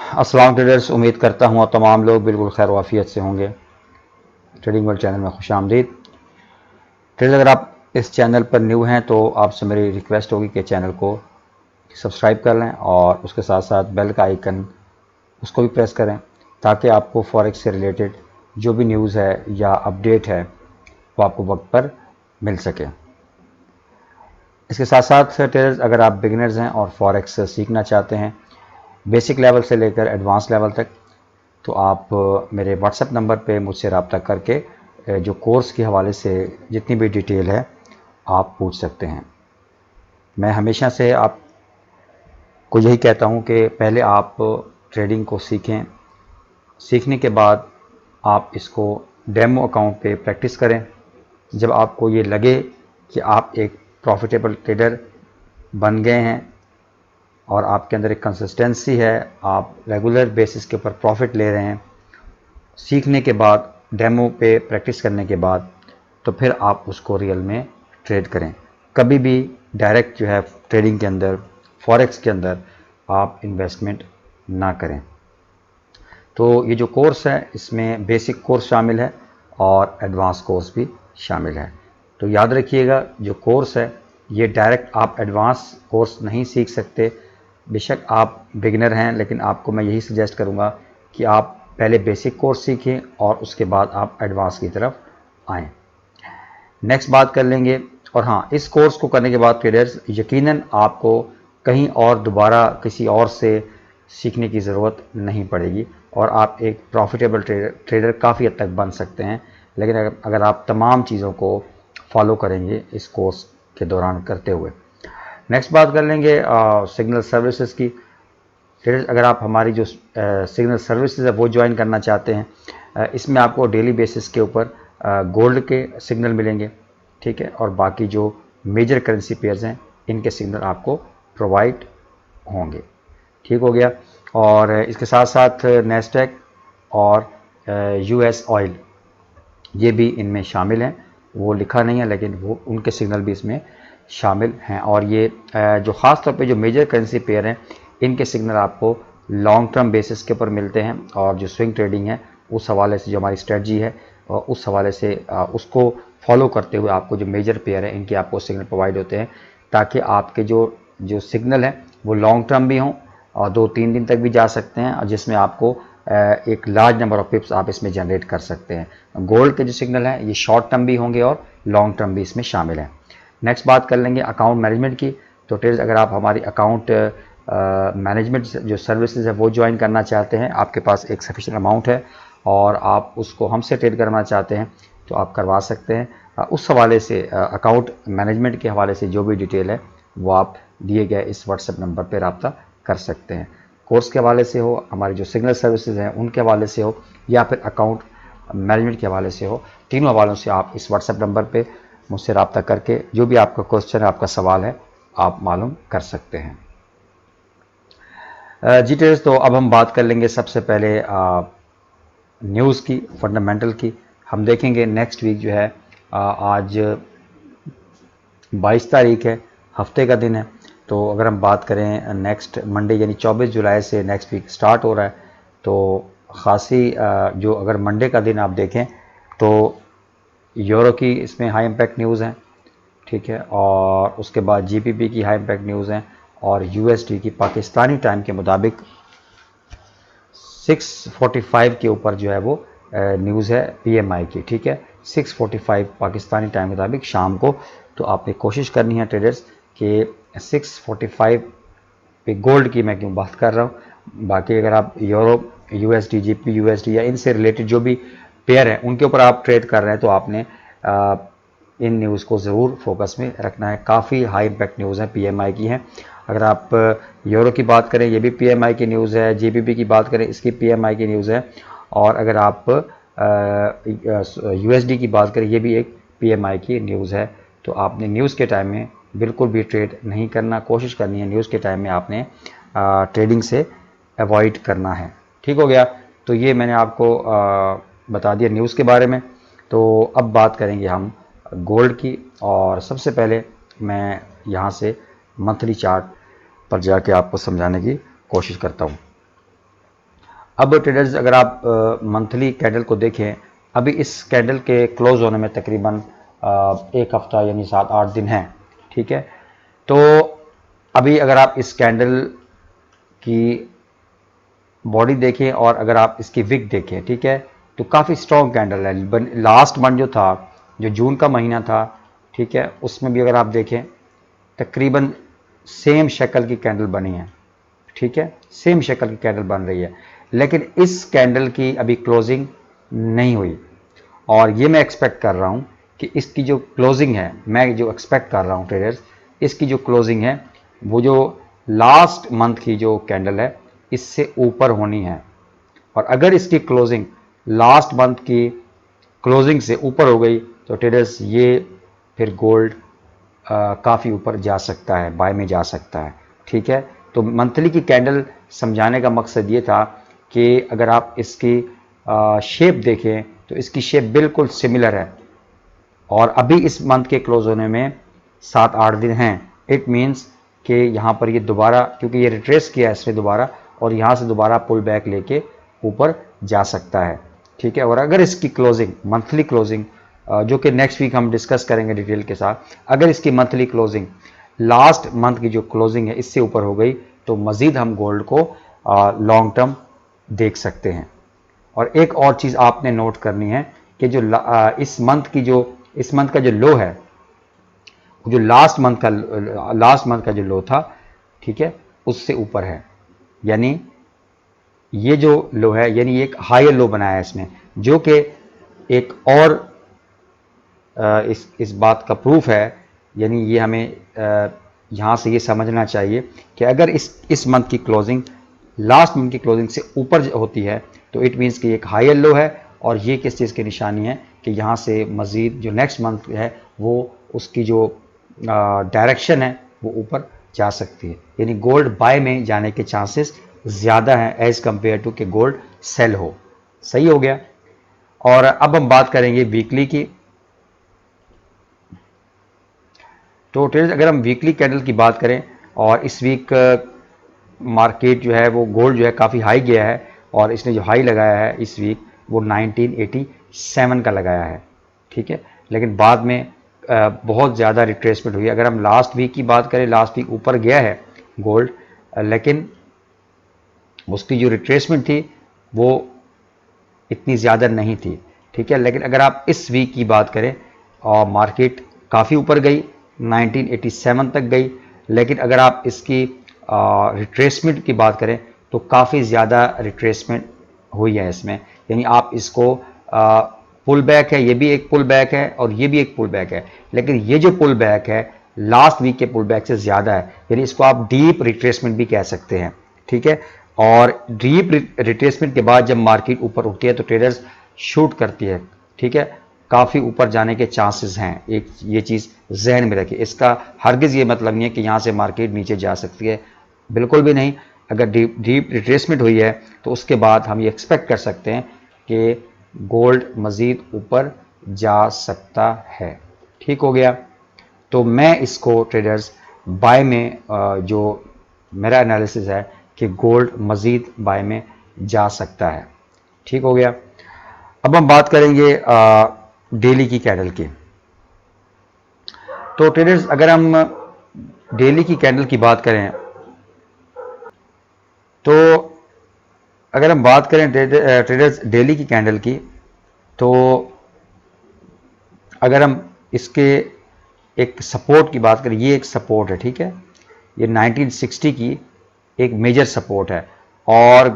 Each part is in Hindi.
अस्सलाम ट्रेडर्स, उम्मीद करता हूँ तमाम लोग बिल्कुल खैर वाफियत से होंगे। ट्रेडिंग वर्ल्ड चैनल में खुश आमदीद। ट्रेडर्स, अगर आप इस चैनल पर न्यू हैं तो आपसे मेरी रिक्वेस्ट होगी कि चैनल को सब्सक्राइब कर लें और उसके साथ साथ बेल का आइकन उसको भी प्रेस करें ताकि आपको फॉरेक्स से रिलेटेड जो भी न्यूज़ है या अपडेट है वो आपको वक्त पर मिल सके। इसके साथ साथ ट्रेडर्स, अगर आप बिगिनर्स हैं और फॉरेक्स सीखना चाहते हैं बेसिक लेवल से लेकर एडवांस लेवल तक, तो आप मेरे व्हाट्सएप नंबर पे मुझसे रब्ता करके जो कोर्स के हवाले से जितनी भी डिटेल है आप पूछ सकते हैं। मैं हमेशा से आपको यही कहता हूं कि पहले आप ट्रेडिंग को सीखें, सीखने के बाद आप इसको डेमो अकाउंट पे प्रैक्टिस करें। जब आपको ये लगे कि आप एक प्रॉफिटेबल ट्रेडर बन गए हैं और आपके अंदर एक कंसिस्टेंसी है, आप रेगुलर बेसिस के ऊपर प्रॉफिट ले रहे हैं, सीखने के बाद डेमो पे प्रैक्टिस करने के बाद, तो फिर आप उसको रियल में ट्रेड करें। कभी भी डायरेक्ट जो है ट्रेडिंग के अंदर, फॉरेक्स के अंदर आप इन्वेस्टमेंट ना करें। तो ये जो कोर्स है इसमें बेसिक कोर्स शामिल है और एडवांस कोर्स भी शामिल है। तो याद रखिएगा, जो कोर्स है ये डायरेक्ट आप एडवांस कोर्स नहीं सीख सकते। बेशक आप बिगिनर हैं, लेकिन आपको मैं यही सजेस्ट करूँगा कि आप पहले बेसिक कोर्स सीखें और उसके बाद आप एडवांस की तरफ आएँ। नेक्स्ट बात कर लेंगे। और हाँ, इस कोर्स को करने के बाद ट्रेडर्स यकीनन आपको कहीं और दोबारा किसी और से सीखने की ज़रूरत नहीं पड़ेगी और आप एक प्रॉफिटेबल ट्रेडर काफ़ी हद तक बन सकते हैं। लेकिन अगर आप तमाम चीज़ों को फॉलो करेंगे इस कोर्स के दौरान करते हुए। नेक्स्ट बात कर लेंगे सिग्नल सर्विसेज की। ट्रेडर्स, अगर आप हमारी जो सिग्नल सर्विसेज है वो ज्वाइन करना चाहते हैं, इसमें आपको डेली बेसिस के ऊपर गोल्ड के सिग्नल मिलेंगे, ठीक है, और बाकी जो मेजर करेंसी पेयर्स हैं इनके सिग्नल आपको प्रोवाइड होंगे। ठीक हो गया। और इसके साथ साथ नेस्डेक और यूएस ऑयल ये भी इनमें शामिल हैं। वो लिखा नहीं है लेकिन वो उनके सिग्नल भी इसमें शामिल हैं। और ये जो ख़ास तौर पे जो मेजर करेंसी पेयर हैं इनके सिग्नल आपको लॉन्ग टर्म बेसिस के ऊपर मिलते हैं। और जो स्विंग ट्रेडिंग है उस हवाले से, जो हमारी स्ट्रेटजी है और उस हवाले से उसको फॉलो करते हुए आपको जो मेजर पेयर है इनके आपको सिग्नल प्रोवाइड होते हैं, ताकि आपके जो जो सिग्नल है वो लॉन्ग टर्म भी हों और 2-3 दिन तक भी जा सकते हैं, और जिसमें आपको एक लार्ज नंबर ऑफ पिप्स आप इसमें जनरेट कर सकते हैं। गोल्ड के जो सिग्नल हैं ये शॉर्ट टर्म भी होंगे और लॉन्ग टर्म भी इसमें शामिल हैं। नेक्स्ट बात कर लेंगे अकाउंट मैनेजमेंट की। तो ट्रेडर्स, अगर आप हमारी अकाउंट मैनेजमेंट जो सर्विसेज है वो ज्वाइन करना चाहते हैं, आपके पास एक सफिशिएंट अमाउंट है और आप उसको हमसे ट्रेड करना चाहते हैं तो आप करवा सकते हैं। उस हवाले से अकाउंट मैनेजमेंट के हवाले से जो भी डिटेल है वो आप दिए गए इस व्हाट्सएप नंबर पर रब्ता कर सकते हैं। कोर्स के हवाले से हो, हमारी जो सिग्नल सर्विसेज हैं उनके हवाले से हो, या फिर अकाउंट मैनेजमेंट के हवाले से हो, तीनों हवालों से आप इस व्हाट्सएप नंबर पे मुझसे रब्ता करके जो भी आपका क्वेश्चन है, आपका सवाल है, आप मालूम कर सकते हैं। जी ट्रेडर्स, तो अब हम बात कर लेंगे सबसे पहले न्यूज़ की, फंडामेंटल की। हम देखेंगे नेक्स्ट वीक जो है, आज 22 तारीख है, हफ्ते का दिन है। तो अगर हम बात करें नेक्स्ट मंडे यानी 24 जुलाई से नेक्स्ट वीक स्टार्ट हो रहा है, तो ख़ासी जो अगर मंडे का दिन आप देखें तो यूरो की इसमें हाई इम्पैक्ट न्यूज़ हैं, ठीक है, और उसके बाद जीबीपी की हाई इम्पैक्ट न्यूज़ हैं, और यूएसडी की पाकिस्तानी टाइम के मुताबिक 6:45 के ऊपर जो है वो न्यूज़ है पीएमआई की, ठीक है, 6:45 पाकिस्तानी टाइम के मुताबिक शाम को। तो आपने कोशिश करनी है ट्रेडर्स कि 6:45 पे गोल्ड की मैं क्यों बात कर रहा हूँ, बाकी अगर आप यूरो, यूएसडी, जीपी यूएसडी या इनसे रिलेटेड जो भी पेयर हैं उनके ऊपर आप ट्रेड कर रहे हैं तो आपने इन न्यूज़ को ज़रूर फोकस में रखना है। काफ़ी हाई इम्पैक्ट न्यूज़ हैं, पीएमआई की हैं। अगर आप यूरो की बात करें ये भी पीएमआई की न्यूज़ है, जीबीपी की बात करें इसकी पीएमआई की न्यूज़ है, और अगर आप यूएसडी की बात करें ये भी एक पीएमआई की न्यूज़ है। तो आपने न्यूज़ के टाइम में बिल्कुल भी ट्रेड नहीं करना, कोशिश करनी है न्यूज़ के टाइम में आपने ट्रेडिंग से अवॉइड करना है। ठीक हो गया। तो ये मैंने आपको बता दिया न्यूज़ के बारे में। तो अब बात करेंगे हम गोल्ड की, और सबसे पहले मैं यहाँ से मंथली चार्ट पर जाके आपको समझाने की कोशिश करता हूँ। अब ट्रेडर्स अगर आप मंथली कैंडल को देखें, अभी इस कैंडल के क्लोज होने में तकरीबन एक हफ्ता यानी 7-8 दिन हैं, ठीक है। तो अभी अगर आप इस कैंडल की बॉडी देखें और अगर आप इसकी विक देखें, ठीक है, तो काफ़ी स्ट्रॉन्ग कैंडल है। लास्ट मंथ जो था, जो जून का महीना था, ठीक है, उसमें भी अगर आप देखें तकरीबन सेम शक्ल की कैंडल बनी है, ठीक है, सेम शक्ल की कैंडल बन रही है। लेकिन इस कैंडल की अभी क्लोजिंग नहीं हुई और ये मैं एक्सपेक्ट कर रहा हूँ कि इसकी जो क्लोजिंग है, मैं जो एक्सपेक्ट कर रहा हूँ ट्रेडर्स, इसकी जो क्लोजिंग है वो जो लास्ट मंथ की जो कैंडल है इससे ऊपर होनी है। और अगर इसकी क्लोजिंग लास्ट मंथ की क्लोजिंग से ऊपर हो गई तो ट्रेडर्स ये फिर गोल्ड काफ़ी ऊपर जा सकता है, बाय में जा सकता है, ठीक है। तो मंथली की कैंडल समझाने का मकसद ये था कि अगर आप इसकी शेप देखें तो इसकी शेप बिल्कुल सिमिलर है और अभी इस मंथ के क्लोज होने में 7-8 दिन हैं। इट मीन्स कि यहाँ पर ये दोबारा, क्योंकि ये रिट्रेस किया है इसने दोबारा, और यहाँ से दोबारा पुल बैक लेके ऊपर जा सकता है, ठीक है। और अगर इसकी क्लोजिंग, मंथली क्लोजिंग, जो कि नेक्स्ट वीक हम डिस्कस करेंगे डिटेल के साथ, अगर इसकी मंथली क्लोजिंग लास्ट मंथ की जो क्लोजिंग है इससे ऊपर हो गई तो मज़ीद हम गोल्ड को लॉन्ग टर्म देख सकते हैं। और एक और चीज़ आपने नोट करनी है कि जो इस मंथ का जो लो है, जो लास्ट मंथ का जो लो था, ठीक है, उससे ऊपर है। यानी ये जो लो है, यानी एक हायर लो बनाया है इसने, जो कि एक और इस बात का प्रूफ है। यानी ये हमें यहाँ से ये समझना चाहिए कि अगर इस मंथ की क्लोजिंग लास्ट मंथ की क्लोजिंग से ऊपर होती है तो इट मीन्स कि एक हायर लो है, और ये किस चीज़ की निशानी है कि यहाँ से मज़ीद जो नेक्स्ट मंथ है वो उसकी जो डायरेक्शन है वो ऊपर जा सकती है। यानी गोल्ड बाय में जाने के चांसेस ज़्यादा हैं एज़ कम्पेयर टू कि गोल्ड सेल हो। सही हो गया। और अब हम बात करेंगे वीकली की। तो ट्रेडर्स अगर हम वीकली कैंडल की बात करें, और इस वीक मार्केट जो है वो गोल्ड जो है काफ़ी हाई गया है, और इसने जो हाई लगाया है इस वीक वो 1987 का लगाया है, ठीक है। लेकिन बाद में बहुत ज़्यादा रिट्रेसमेंट हुई है। अगर हम लास्ट वीक की बात करें, लास्ट वीक ऊपर गया है गोल्ड, लेकिन उसकी जो रिट्रेसमेंट थी वो इतनी ज़्यादा नहीं थी, ठीक है। लेकिन अगर आप इस वीक की बात करें और मार्केट काफ़ी ऊपर गई, 1987 तक गई, लेकिन अगर आप इसकी रिट्रेसमेंट की बात करें तो काफ़ी ज़्यादा रिट्रेसमेंट हुई है इसमें। यानी आप इसको पुल बैक है, ये भी एक पुल बैक है और ये भी एक पुल बैक है, लेकिन ये जो पुल बैक है लास्ट वीक के पुल बैक से ज़्यादा है। यानी इसको आप डीप रिट्रेसमेंट भी कह सकते हैं, ठीक है। और डीप रिट्रेसमेंट के बाद जब मार्केट ऊपर उठती है तो ट्रेडर्स शूट करती है, ठीक है, काफ़ी ऊपर जाने के चांसेस हैं। एक ये चीज़ जहन में रखिए। इसका हरगिज़ ये मतलब नहीं है कि यहाँ से मार्केट नीचे जा सकती है, बिल्कुल भी नहीं। अगर डीप रिट्रेसमेंट हुई है तो उसके बाद हम ये एक्सपेक्ट कर सकते हैं कि गोल्ड मज़ीद ऊपर जा सकता है, ठीक हो गया। तो मैं इसको ट्रेडर्स बाय में जो मेरा एनालिसिस है कि गोल्ड मज़ीद बाय में जा सकता है, ठीक हो गया। अब हम बात करेंगे डेली की कैंडल की। तो ट्रेडर्स अगर हम डेली की कैंडल की बात करें, तो अगर हम बात करें ट्रेडर्स डेली की कैंडल की, तो अगर हम इसके एक सपोर्ट की बात करें, ये एक सपोर्ट है, ठीक है, ये 1960 की एक मेजर सपोर्ट है। और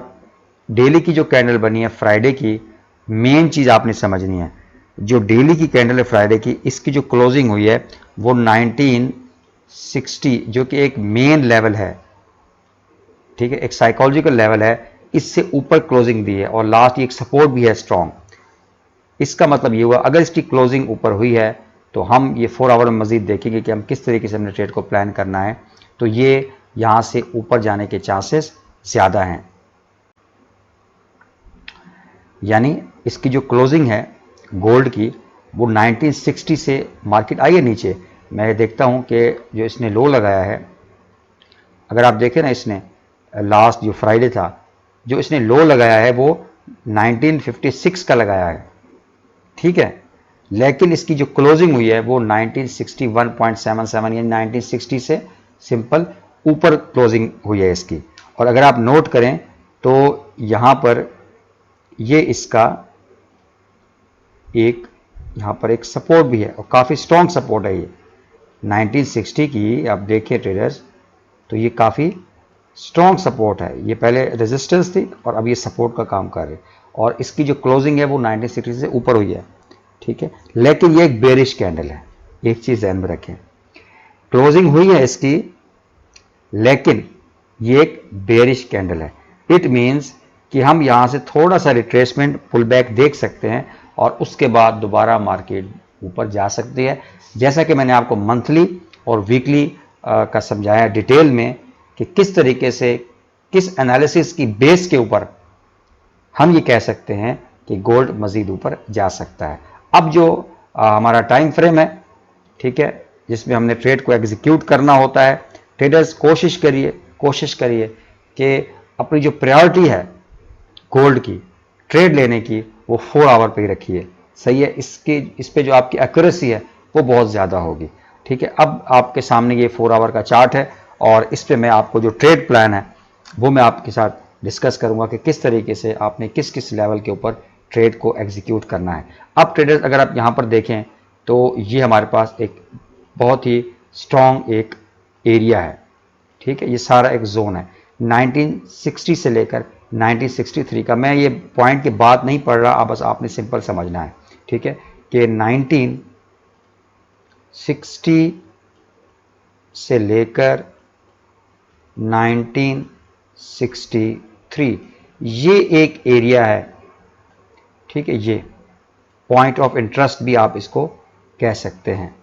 डेली की जो कैंडल बनी है फ्राइडे की, मेन चीज़ आपने समझनी है, जो डेली की कैंडल है फ्राइडे की, इसकी जो क्लोजिंग हुई है वो 1960, जो कि एक मेन लेवल है, ठीक है, एक साइकोलॉजिकल लेवल है, इससे ऊपर क्लोजिंग दी है और लास्ट एक सपोर्ट भी है स्ट्रॉन्ग। इसका मतलब ये हुआ अगर इसकी क्लोजिंग ऊपर हुई है तो हम ये 4 आवर में मजीद देखेंगे कि हम किस तरीके से अपने ट्रेड को प्लान करना है। तो ये यहाँ से ऊपर जाने के चांसेस ज़्यादा हैं। यानी इसकी जो क्लोजिंग है गोल्ड की वो 1960 से मार्केट आई है नीचे। मैं देखता हूँ कि जो इसने लो लगाया है, अगर आप देखें ना, इसने लास्ट जो फ्राइडे था जो इसने लो लगाया है वो 1956 का लगाया है, ठीक है, लेकिन इसकी जो क्लोजिंग हुई है वो 1961.77 यानी 1960 से सिंपल ऊपर क्लोजिंग हुई है इसकी। और अगर आप नोट करें तो यहां पर ये इसका यहां पर एक सपोर्ट भी है और काफ़ी स्ट्रॉन्ग सपोर्ट है ये 1960 की। आप देखिए ट्रेडर्स, तो ये काफ़ी स्ट्रॉन्ग सपोर्ट है, ये पहले रेजिस्टेंस थी और अब ये सपोर्ट का काम कर रही है और इसकी जो क्लोजिंग है वो 1960 से ऊपर हुई है, ठीक है, लेकिन ये एक बेरिश कैंडल है। एक चीज़ ध्यान में रखें, क्लोजिंग हुई है इसकी लेकिन ये एक बेरिश कैंडल है। इट मीन्स कि हम यहां से थोड़ा सा रिट्रेसमेंट पुल बैक देख सकते हैं और उसके बाद दोबारा मार्केट ऊपर जा सकती है। जैसा कि मैंने आपको मंथली और वीकली का समझाया डिटेल में कि किस तरीके से, किस एनालिसिस की बेस के ऊपर हम ये कह सकते हैं कि गोल्ड मजीद ऊपर जा सकता है। अब जो हमारा टाइम फ्रेम है, ठीक है, जिसमें हमने ट्रेड को एग्जीक्यूट करना होता है, ट्रेडर्स कोशिश करिए कि अपनी जो प्रायोरिटी है गोल्ड की ट्रेड लेने की वो 4 आवर पे ही रखिए, सही है। इस पे जो आपकी एक्यूरेसी है वो बहुत ज़्यादा होगी, ठीक है। अब आपके सामने ये 4 आवर का चार्ट है और इस पे मैं आपको जो ट्रेड प्लान है वो मैं आपके साथ डिस्कस करूंगा कि किस तरीके से आपने किस किस लेवल के ऊपर ट्रेड को एग्जीक्यूट करना है। अब ट्रेडर्स अगर आप यहाँ पर देखें तो ये हमारे पास एक बहुत ही स्ट्रॉन्ग एक एरिया है, ठीक है, ये सारा एक जोन है 1960 से लेकर 1963 का। मैं ये पॉइंट की बात नहीं पढ़ रहा, अब बस आपने सिंपल समझना है, ठीक है, कि 1960 से लेकर 1963 ये एक एरिया है, ठीक है, ये पॉइंट ऑफ इंटरेस्ट भी आप इसको कह सकते हैं।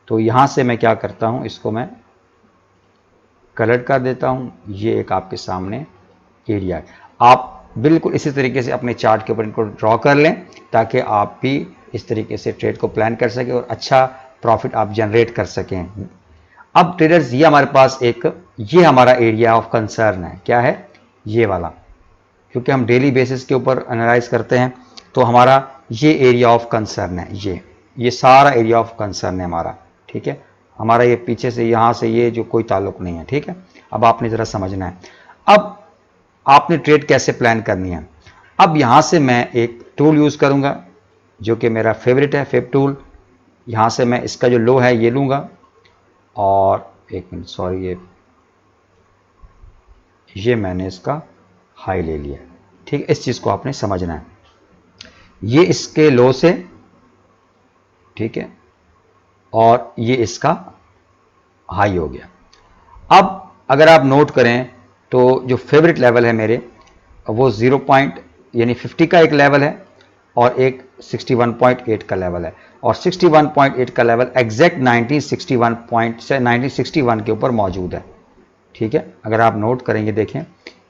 तो यहां से मैं क्या करता हूं, इसको मैं कलर कर देता हूं, ये एक आपके सामने एरिया है। आप बिल्कुल इसी तरीके से अपने चार्ट के ऊपर इनको ड्रॉ कर लें ताकि आप भी इस तरीके से ट्रेड को प्लान कर सकें और अच्छा प्रॉफिट आप जनरेट कर सकें। अब ट्रेडर्स ये हमारे पास ये हमारा एरिया ऑफ कंसर्न है, क्या है, ये वाला, क्योंकि हम डेली बेसिस के ऊपर एनालाइज करते हैं तो हमारा ये एरिया ऑफ कंसर्न है, ये सारा एरिया ऑफ कंसर्न है हमारा, ठीक है। हमारा ये पीछे से यहाँ से ये जो कोई ताल्लुक नहीं है, ठीक है। अब आपने ज़रा समझना है, अब आपने ट्रेड कैसे प्लान करनी है। अब यहाँ से मैं एक टूल यूज़ करूँगा जो कि मेरा फेवरेट है, फेब टूल। यहाँ से मैं इसका जो लो है ये लूँगा और एक मिनट, सॉरी, ये मैंने इसका हाई ले लिया, ठीक है। इस चीज़ को आपने समझना है, ये इसके लो से, ठीक है, और ये इसका हाई हो गया। अब अगर आप नोट करें तो जो फेवरेट लेवल है मेरे वो 50 का एक लेवल है और एक 61.8 का लेवल है और 61.8 का लेवल एग्जैक्ट 1961 के ऊपर मौजूद है, ठीक है। अगर आप नोट करेंगे देखें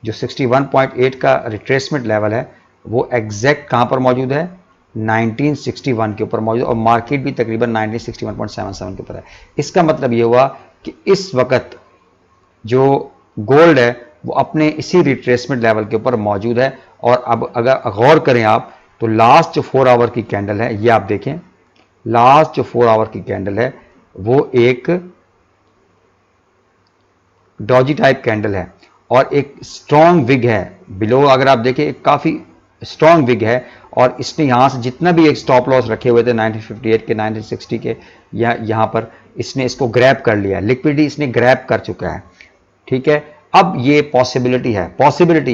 जो 61.8 का रिट्रेसमेंट लेवल है वो एग्जैक्ट कहाँ पर मौजूद है, 1961 के ऊपर मौजूद और मार्केट भी तकरीबन 1961.77 के ऊपर है। इसका मतलब ये हुआ कि इस वक्त जो गोल्ड है वो अपने इसी रिट्रेसमेंट लेवल के ऊपर मौजूद है। और अब अगर गौर करें आप तो लास्ट जो 4 आवर की कैंडल है, ये आप देखें, लास्ट जो 4 आवर की कैंडल है वो एक डॉजी टाइप कैंडल है और एक स्ट्रॉन्ग विग है बिलो। अगर आप देखें काफ़ी स्ट्रॉन्ग विग है और इसने यहाँ से जितना भी एक स्टॉप लॉस रखे हुए थे 1958 के 1960 के, यहाँ पर इसने इसको ग्रैब कर लिया, लिक्विडिटी इसने ग्रैब कर चुका है, ठीक है। अब ये पॉसिबिलिटी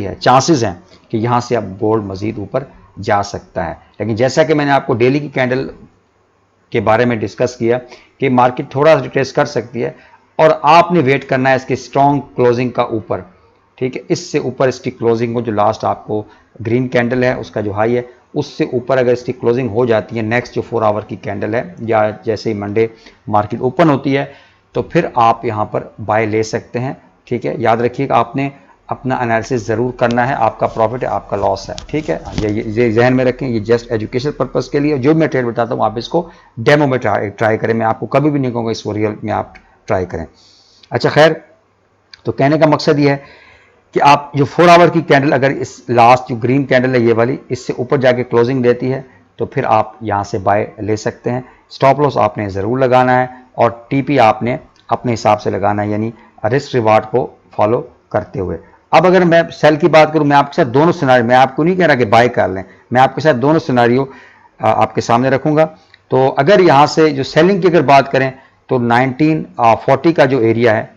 है, चांसेस हैं कि यहाँ से अब गोल्ड मजीद ऊपर जा सकता है। लेकिन जैसा कि मैंने आपको डेली की कैंडल के बारे में डिस्कस किया कि मार्केट थोड़ा रिट्रेस कर सकती है और आपने वेट करना है इसकी स्ट्रॉन्ग क्लोजिंग का ऊपर, ठीक है। इससे ऊपर इसकी क्लोजिंग हो, जो लास्ट आपको ग्रीन कैंडल है उसका जो हाई है उससे ऊपर अगर इसकी क्लोजिंग हो जाती है, नेक्स्ट जो 4 आवर की कैंडल है या जैसे ही मंडे मार्केट ओपन होती है तो फिर आप यहाँ पर बाय ले सकते हैं, ठीक है। याद रखिएगा आपने अपना एनालिसिस ज़रूर करना है, आपका प्रॉफिट है आपका लॉस है, ठीक है। ये जहन में रखें, ये जस्ट एजुकेशन पर्पज़ के लिए जो मैं ट्रेड बताता हूँ आप इसको डेमो में ट्राई करें। मैं आपको कभी भी नहीं कहूँगा इसको रियल में आप ट्राई करें। अच्छा खैर, तो कहने का मकसद ये है कि आप जो 4 आवर की कैंडल अगर इस लास्ट जो ग्रीन कैंडल है ये वाली इससे ऊपर जाके क्लोजिंग देती है तो फिर आप यहाँ से बाय ले सकते हैं। स्टॉप लॉस आपने ज़रूर लगाना है और टीपी आपने अपने हिसाब से लगाना है, यानी रिस्क रिवार्ड को फॉलो करते हुए। अब अगर मैं सेल की बात करूं, मैं आपके साथ दोनों सिनारियो, मैं आपको नहीं कह रहा कि बाय कर लें, मैं आपके साथ दोनों सिनारियो आपके सामने रखूंगा। तो अगर यहां से जो सेलिंग की अगर बात करें तो 1940 का जो एरिया है,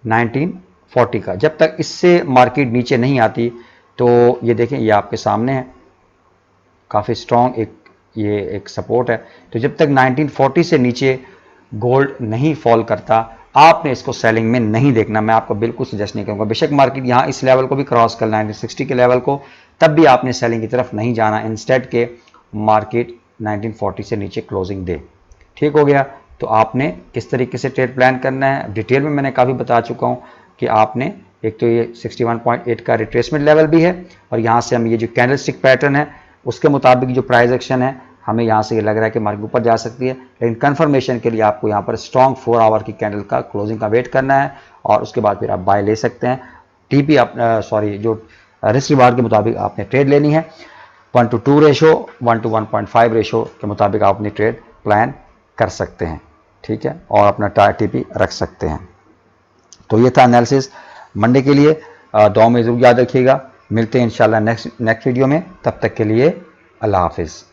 1940 का, जब तक इससे मार्केट नीचे नहीं आती तो ये देखें ये आपके सामने है, काफ़ी स्ट्रॉन्ग ये एक सपोर्ट है। तो जब तक 1940 से नीचे गोल्ड नहीं फॉल करता आपने इसको सेलिंग में नहीं देखना, मैं आपको बिल्कुल सजेस्ट नहीं करूंगा। बेशक मार्केट यहाँ इस लेवल को भी क्रॉस कर 1960 के लेवल को, तब भी आपने सेलिंग की तरफ नहीं जाना, इंस्टेड के मार्केट 1940 से नीचे क्लोजिंग दे। ठीक हो गया। तो आपने किस तरीके से ट्रेड प्लान करना है डिटेल में मैंने काफ़ी बता चुका हूँ कि आपने एक तो ये 61.8 का रिट्रेसमेंट लेवल भी है और यहाँ से हम ये जो कैंडलस्टिक पैटर्न है उसके मुताबिक जो प्राइस एक्शन है हमें यहाँ से ये लग रहा है कि मार्केट ऊपर जा सकती है, लेकिन कंफर्मेशन के लिए आपको यहाँ पर स्ट्रॉन्ग 4 आवर की कैंडल का क्लोजिंग का वेट करना है और उसके बाद फिर आप बाय ले सकते हैं। टीपी आप जो रिस्क रिवार्ड के मुताबिक आपने ट्रेड लेनी है, 1:2 रेशो, 1:1.5 रेशो के मुताबिक आप अपनी ट्रेड प्लान कर सकते हैं। ठीक है, और अपना टीपी रख सकते हैं। तो ये था एनालिसिस मंडे के लिए। दुआ में ज़रूर याद रखिएगा। मिलते हैं इंशाल्लाह नेक्स्ट वीडियो में, तब तक के लिए अल्लाह हाफिज़।